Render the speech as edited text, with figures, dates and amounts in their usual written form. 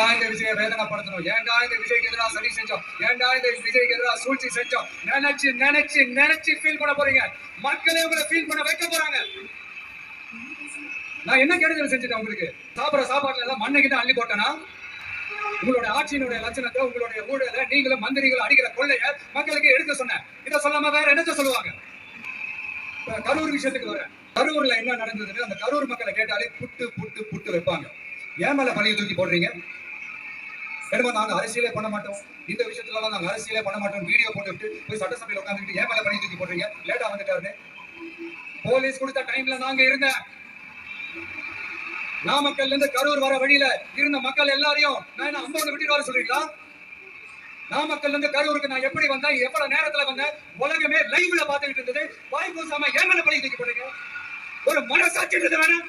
ஏன்டா இந்த விஜயை வேதனைப்படுத்தணும், ஏன்டா இந்த விஜய்க்கு எதிராக சரி செஞ்சோம், ஏன்டா இந்த விஜய்க்கு எதிராக சூழ்ச்சி செஞ்சோம் நினைச்சு நினைச்சு நினைச்சு ஃபீல் பண்ண போறீங்க. மக்களே உங்களை ஃபீல் பண்ண வைக்க போறாங்க. நான் என்ன கெடுதல் செஞ்சுட்டேன் உங்களுக்கு? சாப்பிடுற சாப்பாட்டுல எல்லாம் மண்ணைக்கிட்ட அள்ளி போட்டேனா? உங்களுடைய ஆட்சியினுடைய லட்சணத்தை, உங்களுடைய ஊழலை, நீங்களும் மந்திரிகள் அடிக்கிற கொள்ளைய மக்களுக்கு எடுக்க சொன்னேன். இதை சொல்லாம வேற என்னத்த சொல்லுவாங்க? கரூர் விஷயத்துக்கு வரேன். கரூர்ல என்ன நடந்ததுன்னு அந்த கரூர் மக்களை கேட்டாலே புட்டு புட்டு புட்டு வைப்பாங்க. ஏன் மேல பழிய தூக்கி போடுறீங்க? என்னமா நாங்க அரசியலே பண்ண மாட்டோம், இந்த விஷயத்துல நாங்க அரசியலே பண்ண மாட்டோம் வீடியோ போட்டுவிட்டு போய் சட்டசபையில் உட்காந்துக்கிட்டு ஏன் மேல பழிய தூக்கி போடுறீங்க? லேட்டா வந்துட்டாருன்னு போலீஸ் கொடுத்த டைம்ல நாங்க இருந்தேன். நாமக்கல்ல இருந்து கரூர் வர வழியில இருந்த மக்கள் எல்லாரையும் நான் என்ன அம்பது விட்டுட்டு வர சொல்றீங்களா? நாமக்கல்ல இருந்து கரூருக்கு நான் எப்படி வந்தேன், எவ்வளவு நேரத்துல வந்தேன், உலகமே லைவ்ல பாத்துக்கிட்டு இருந்தது. வாய் கூசாம ஏன் மேல பழிய தூக்கி போடுறீங்க? ஒரு மனசாட்சி வேணும்.